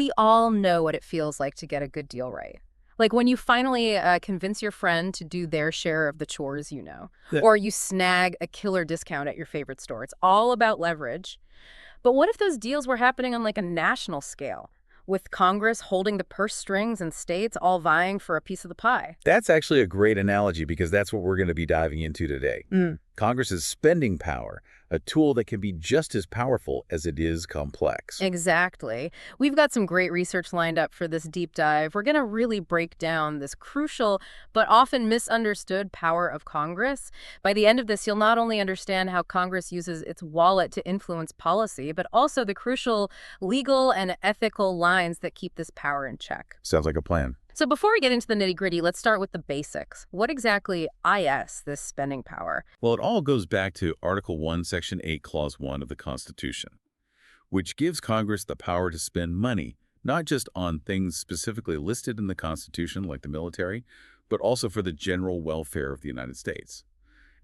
We all know what it feels like to get a good deal right. Like when you finally convince your friend to do their share of the chores, Yeah. or you snag a killer discount at your favorite store. It's all about leverage. But what if those deals were happening on like a national scale, with Congress holding the purse strings and states all vying for a piece of the pie? That's actually a great analogy because that's what we're going to be diving into today. Congress's spending power, a tool that can be just as powerful as it is complex. Exactly. We've got some great research lined up for this deep dive. We're going to really break down this crucial but often misunderstood power of Congress. By the end of this, you'll not only understand how Congress uses its wallet to influence policy, but also the crucial legal and ethical lines that keep this power in check. Sounds like a plan. So before we get into the nitty-gritty, let's start with the basics. What exactly is this spending power? Well, it all goes back to Article 1, Section 8, Clause 1 of the Constitution, which gives Congress the power to spend money, not just on things specifically listed in the Constitution, like the military, but also for the general welfare of the United States.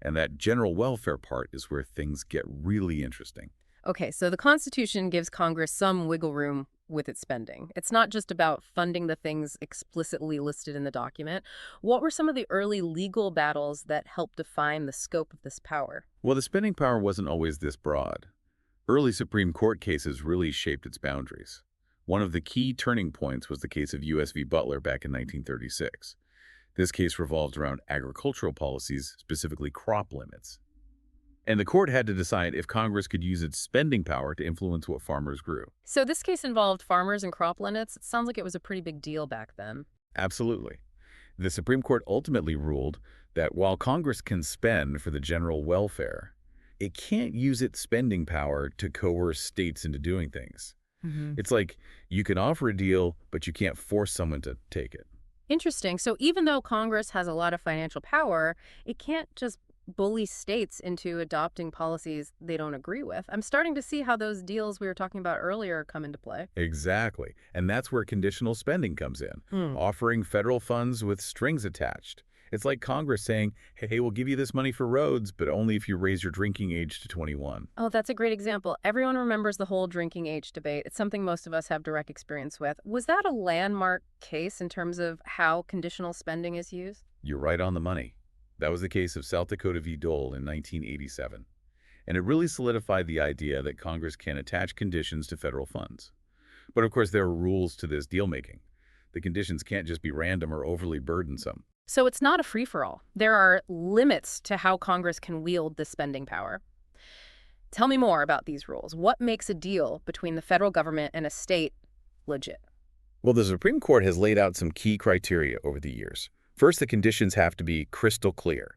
And that general welfare part is where things get really interesting. Okay, so the Constitution gives Congress some wiggle room with its spending. It's not just about funding the things explicitly listed in the document. What were some of the early legal battles that helped define the scope of this power? Well, the spending power wasn't always this broad. Early Supreme Court cases really shaped its boundaries. One of the key turning points was the case of U.S. v. Butler back in 1936. This case revolved around agricultural policies, specifically crop limits. And the court had to decide if Congress could use its spending power to influence what farmers grew. So this case involved farmers and crop limits. It sounds like it was a pretty big deal back then. Absolutely. The Supreme Court ultimately ruled that while Congress can spend for the general welfare, it can't use its spending power to coerce states into doing things. It's like you can offer a deal, but you can't force someone to take it. Interesting. So even though Congress has a lot of financial power, it can't just bully states into adopting policies they don't agree with. I'm starting to see how those deals we were talking about earlier come into play. Exactly. And that's where conditional spending comes in, offering federal funds with strings attached. It's like Congress saying, hey, we'll give you this money for roads, but only if you raise your drinking age to 21. Oh, that's a great example. Everyone remembers the whole drinking age debate. It's something most of us have direct experience with. Was that a landmark case in terms of how conditional spending is used? You're right on the money. That was the case of South Dakota v. Dole in 1987. And it really solidified the idea that Congress can attach conditions to federal funds. But of course, there are rules to this deal-making. The conditions can't just be random or overly burdensome. So it's not a free-for-all. There are limits to how Congress can wield the spending power. Tell me more about these rules. What makes a deal between the federal government and a state legit? Well, the Supreme Court has laid out some key criteria over the years. First, the conditions have to be crystal clear.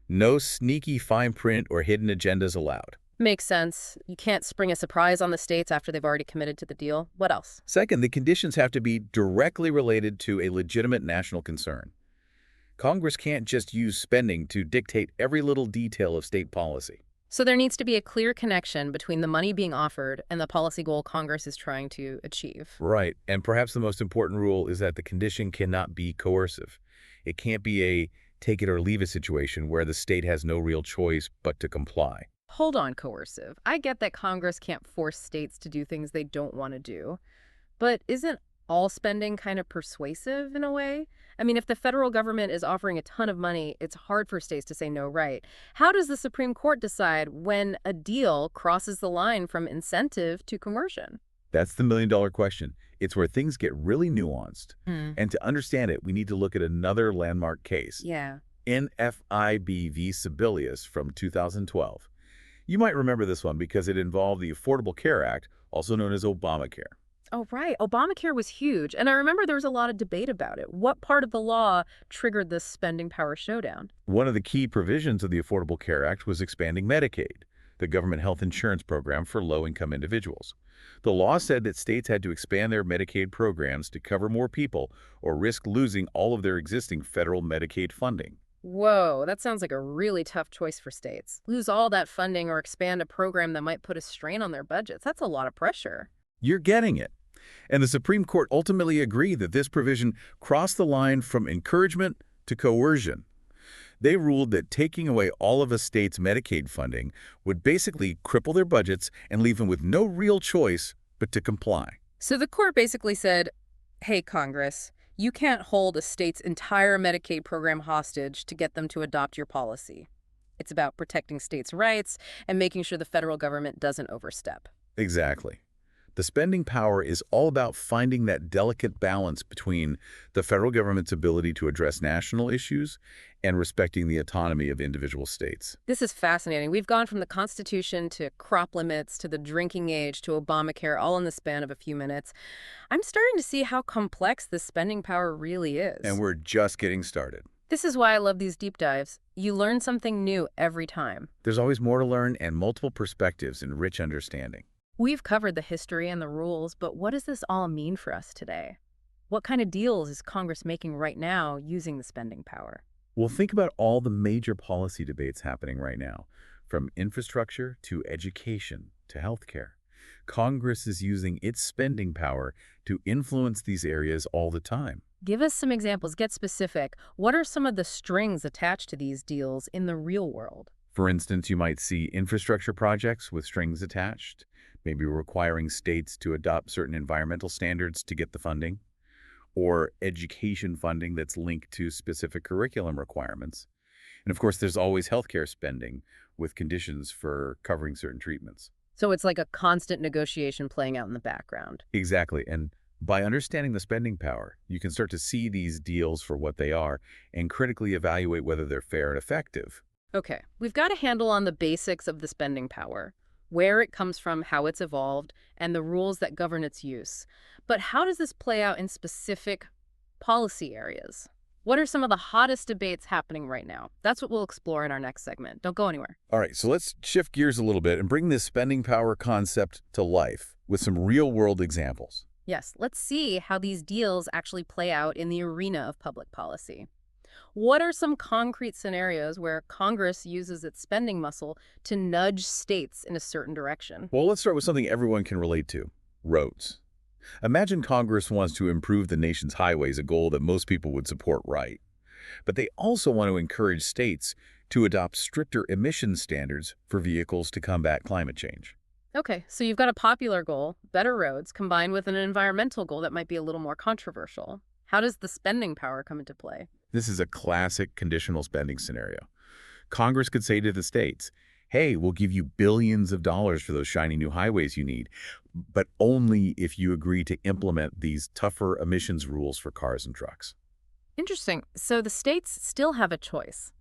No sneaky fine print or hidden agendas allowed. Makes sense. You can't spring a surprise on the states after they've already committed to the deal. What else? Second, the conditions have to be directly related to a legitimate national concern. Congress can't just use spending to dictate every little detail of state policy. So there needs to be a clear connection between the money being offered and the policy goal Congress is trying to achieve. Right, and perhaps the most important rule is that the condition cannot be coercive. It can't be a take-it-or-leave-it situation where the state has no real choice but to comply. Hold on, coercive. I get that Congress can't force states to do things they don't want to do. But isn't all spending kind of persuasive in a way? I mean, if the federal government is offering a ton of money, it's hard for states to say no, right? How does the Supreme Court decide when a deal crosses the line from incentive to coercion? That's the million-dollar question. It's where things get really nuanced. Hmm. And to understand it, we need to look at another landmark case, Yeah. NFIB v. Sebelius from 2012. You might remember this one because it involved the Affordable Care Act, also known as Obamacare. Oh, right. Obamacare was huge. And I remember there was a lot of debate about it. What part of the law triggered this spending power showdown? One of the key provisions of the Affordable Care Act was expanding Medicaid, the government health insurance program for low-income individuals. The law said that states had to expand their Medicaid programs to cover more people or risk losing all of their existing federal Medicaid funding. Whoa, that sounds like a really tough choice for states. Lose all that funding or expand a program that might put a strain on their budgets. That's a lot of pressure. You're getting it. And the Supreme Court ultimately agreed that this provision crossed the line from encouragement to coercion. They ruled that taking away all of a state's Medicaid funding would basically cripple their budgets and leave them with no real choice but to comply. So the court basically said, hey, Congress, you can't hold a state's entire Medicaid program hostage to get them to adopt your policy. It's about protecting states' rights and making sure the federal government doesn't overstep. Exactly. The spending power is all about finding that delicate balance between the federal government's ability to address national issues and respecting the autonomy of individual states. This is fascinating. We've gone from the Constitution to crop limits to the drinking age to Obamacare all in the span of a few minutes. I'm starting to see how complex this spending power really And is. we're just getting started. This is why I love these deep dives. You learn something new every time. There's always more to learn and multiple perspectives and rich understanding. We've covered the history and the rules, but what does this all mean for us today? What kind of deals is Congress making right now using the spending power? Well, think about all the major policy debates happening right now, from infrastructure to education to healthcare. Congress is using its spending power to influence these areas all the time. Give us some examples. Get specific. What are some of the strings attached to these deals in the real world? For instance, you might see infrastructure projects with strings attached, maybe requiring states to adopt certain environmental standards to get the funding, or education funding that's linked to specific curriculum requirements. And of course, there's always healthcare spending with conditions for covering certain treatments. So it's like a constant negotiation playing out in the background. Exactly. And by understanding the spending power, you can start to see these deals for what they are and critically evaluate whether they're fair and effective. Okay, we've got a handle on the basics of the spending power, where it comes from, how it's evolved, and the rules that govern its use. But how does this play out in specific policy areas? What are some of the hottest debates happening right now? That's what we'll explore in our next segment. Don't go anywhere. All right, so let's shift gears a little bit and bring this spending power concept to life with some real-world examples. Yes, let's see how these deals actually play out in the arena of public policy. What are some concrete scenarios where Congress uses its spending muscle to nudge states in a certain direction? Well, let's start with something everyone can relate to: roads. Imagine Congress wants to improve the nation's highways, a goal that most people would support, right? But they also want to encourage states to adopt stricter emission standards for vehicles to combat climate change. Okay, so you've got a popular goal, better roads, combined with an environmental goal that might be a little more controversial. How does the spending power come into play? This is a classic conditional spending scenario. Congress could say to the states, hey, we'll give you billions of dollars for those shiny new highways you need, but only if you agree to implement these tougher emissions rules for cars and trucks. Interesting. So the states still have a choice.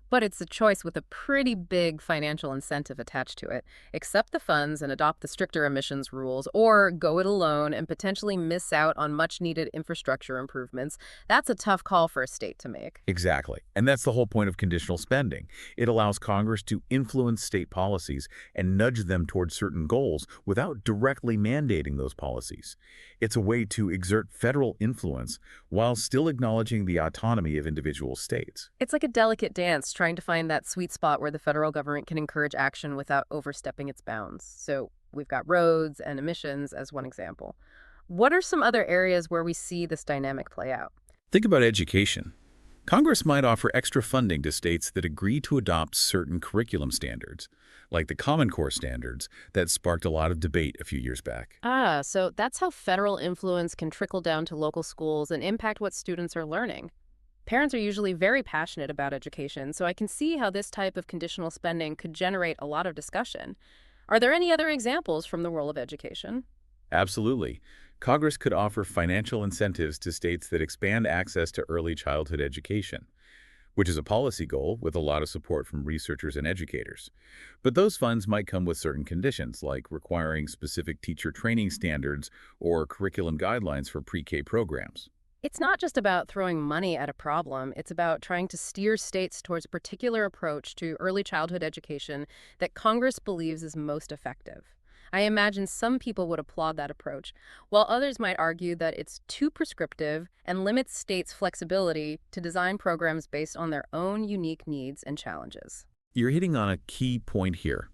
But it's a choice with a pretty big financial incentive attached to it. Accept the funds and adopt the stricter emissions rules, or go it alone and potentially miss out on much-needed infrastructure improvements. That's a tough call for a state to make. Exactly. And that's the whole point of conditional spending. It allows Congress to influence state policies and nudge them towards certain goals without directly mandating those policies. It's a way to exert federal influence while still acknowledging the autonomy of individual states. It's like a delicate dance trying to find that sweet spot where the federal government can encourage action without overstepping its bounds. So we've got roads and emissions as one example. What are some other areas where we see this dynamic play out? Think about education. Congress might offer extra funding to states that agree to adopt certain curriculum standards, like the Common Core standards that sparked a lot of debate a few years back. Ah, so that's how federal influence can trickle down to local schools and impact what students are learning. Parents are usually very passionate about education, so I can see how this type of conditional spending could generate a lot of discussion. Are there any other examples from the world of education? Absolutely. Congress could offer financial incentives to states that expand access to early childhood education, which is a policy goal with a lot of support from researchers and educators. But those funds might come with certain conditions, like requiring specific teacher training standards or curriculum guidelines for pre-K programs. It's not just about throwing money at a problem. It's about trying to steer states towards a particular approach to early childhood education that Congress believes is most effective. I imagine some people would applaud that approach, while others might argue that it's too prescriptive and limits states' flexibility to design programs based on their own unique needs and challenges. You're hitting on a key point here.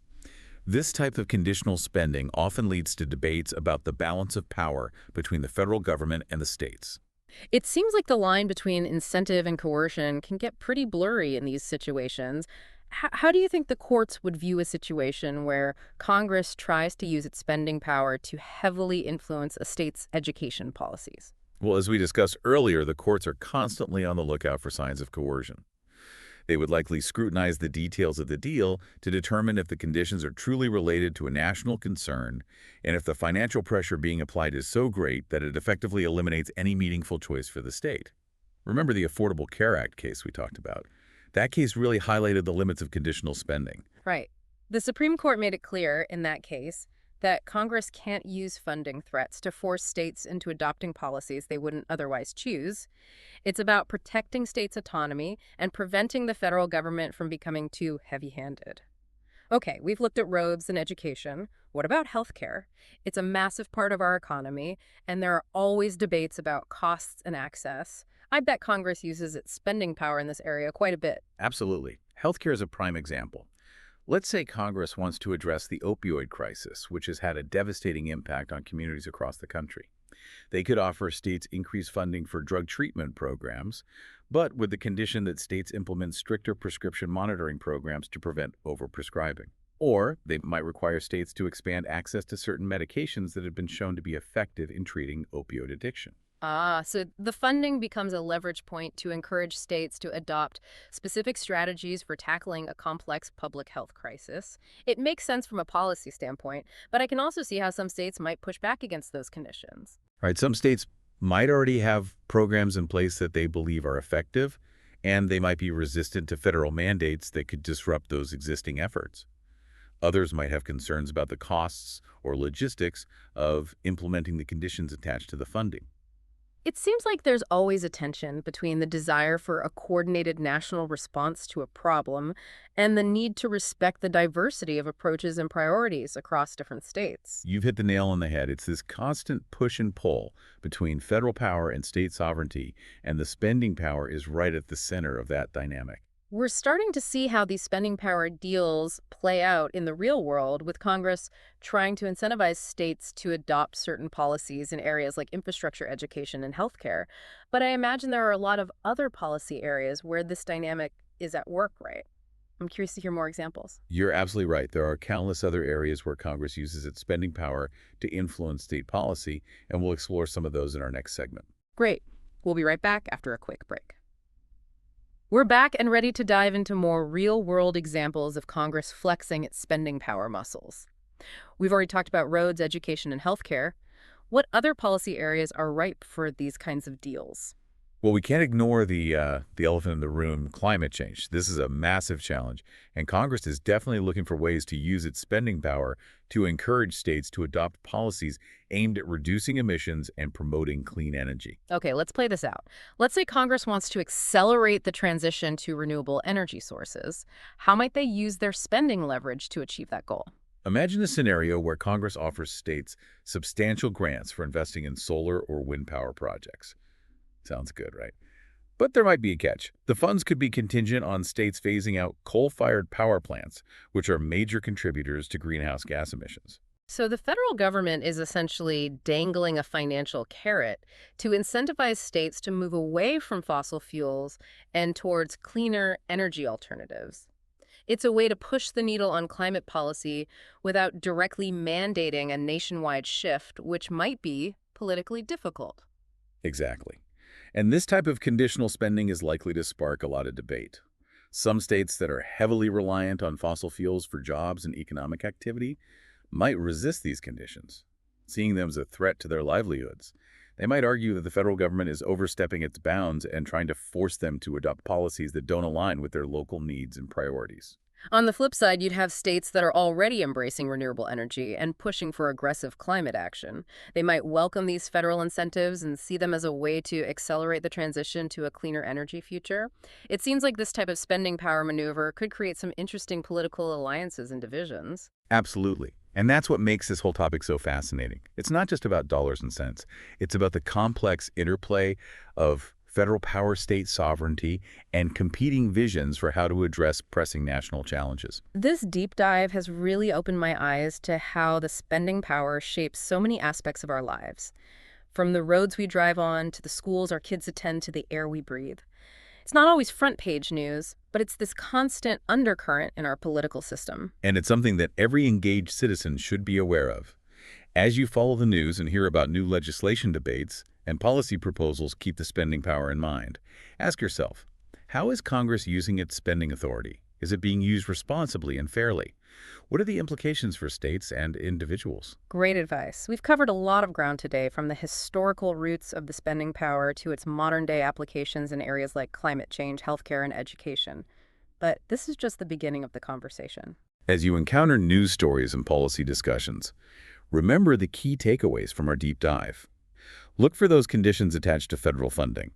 This type of conditional spending often leads to debates about the balance of power between the federal government and the states. It seems like the line between incentive and coercion can get pretty blurry in these situations. How do you think the courts would view a situation where Congress tries to use its spending power to heavily influence a state's education policies? Well, as we discussed earlier, the courts are constantly on the lookout for signs of coercion. They would likely scrutinize the details of the deal to determine if the conditions are truly related to a national concern and if the financial pressure being applied is so great that it effectively eliminates any meaningful choice for the state. Remember the Affordable Care Act case we talked about? That case really highlighted the limits of conditional spending. Right. The Supreme Court made it clear in that case that Congress can't use funding threats to force states into adopting policies they wouldn't otherwise choose. It's about protecting states' autonomy and preventing the federal government from becoming too heavy-handed. Okay, we've looked at roads and education. What about healthcare? It's a massive part of our economy, and there are always debates about costs and access. I bet Congress uses its spending power in this area quite a bit. Absolutely. Healthcare is a prime example. Let's say Congress wants to address the opioid crisis, which has had a devastating impact on communities across the country. They could offer states increased funding for drug treatment programs, but with the condition that states implement stricter prescription monitoring programs to prevent overprescribing. Or they might require states to expand access to certain medications that have been shown to be effective in treating opioid addiction. So the funding becomes a leverage point to encourage states to adopt specific strategies for tackling a complex public health crisis. It makes sense from a policy standpoint, but I can also see how some states might push back against those conditions. All right, some states might already have programs in place that they believe are effective, and they might be resistant to federal mandates that could disrupt those existing efforts. Others might have concerns about the costs or logistics of implementing the conditions attached to the funding. It seems like there's always a tension between the desire for a coordinated national response to a problem and the need to respect the diversity of approaches and priorities across different states. You've hit the nail on the head. It's this constant push and pull between federal power and state sovereignty, and the spending power is right at the center of that dynamic. We're starting to see how these spending power deals play out in the real world, with Congress trying to incentivize states to adopt certain policies in areas like infrastructure, education, and healthcare. But I imagine there are a lot of other policy areas where this dynamic is at work, right? I'm curious to hear more examples. You're absolutely right. There are countless other areas where Congress uses its spending power to influence state policy, and we'll explore some of those in our next segment. Great. We'll be right back after a quick break. We're back and ready to dive into more real-world examples of Congress flexing its spending power muscles. We've already talked about roads, education, and healthcare. What other policy areas are ripe for these kinds of deals? Well, we can't ignore the elephant in the room, climate change. This is a massive challenge, and Congress is definitely looking for ways to use its spending power to encourage states to adopt policies aimed at reducing emissions and promoting clean energy. Okay, let's play this out. Let's say Congress wants to accelerate the transition to renewable energy sources. How might they use their spending leverage to achieve that goal? Imagine a scenario where Congress offers states substantial grants for investing in solar or wind power projects. Sounds good, right? But there might be a catch. The funds could be contingent on states phasing out coal-fired power plants, which are major contributors to greenhouse gas emissions. So the federal government is essentially dangling a financial carrot to incentivize states to move away from fossil fuels and towards cleaner energy alternatives. It's a way to push the needle on climate policy without directly mandating a nationwide shift, which might be politically difficult. Exactly. And this type of conditional spending is likely to spark a lot of debate. Some states that are heavily reliant on fossil fuels for jobs and economic activity might resist these conditions, seeing them as a threat to their livelihoods. They might argue that the federal government is overstepping its bounds and trying to force them to adopt policies that don't align with their local needs and priorities. On the flip side, you'd have states that are already embracing renewable energy and pushing for aggressive climate action. They might welcome these federal incentives and see them as a way to accelerate the transition to a cleaner energy future. It seems like this type of spending power maneuver could create some interesting political alliances and divisions. Absolutely. And that's what makes this whole topic so fascinating. It's not just about dollars and cents. It's about the complex interplay of federal power, state sovereignty, and competing visions for how to address pressing national challenges. This deep dive has really opened my eyes to how the spending power shapes so many aspects of our lives. from the roads we drive on to the schools our kids attend to the air we breathe. It's not always front page news, but it's this constant undercurrent in our political system. And it's something that every engaged citizen should be aware of. As you follow the news and hear about new legislation debates and policy proposals, keep the spending power in mind. Ask yourself, how is Congress using its spending authority? Is it being used responsibly and fairly? What are the implications for states and individuals? Great advice. We've covered a lot of ground today, from the historical roots of the spending power to its modern-day applications in areas like climate change, healthcare, and education. But this is just the beginning of the conversation. As you encounter news stories and policy discussions, remember the key takeaways from our deep dive. Look for those conditions attached to federal funding.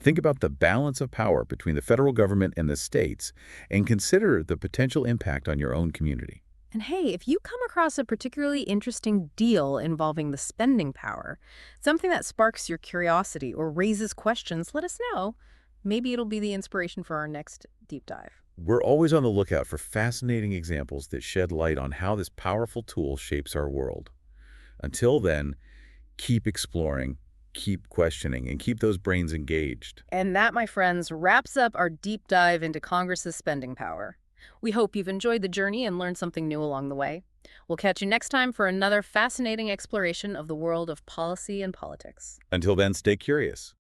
Think about the balance of power between the federal government and the states, and consider the potential impact on your own community. And hey, if you come across a particularly interesting deal involving the spending power, something that sparks your curiosity or raises questions, let us know. Maybe it'll be the inspiration for our next deep dive. We're always on the lookout for fascinating examples that shed light on how this powerful tool shapes our world. Until then, keep exploring, keep questioning, and keep those brains engaged. And that, my friends, wraps up our deep dive into Congress's spending power. We hope you've enjoyed the journey and learned something new along the way. We'll catch you next time for another fascinating exploration of the world of policy and politics. Until then, stay curious.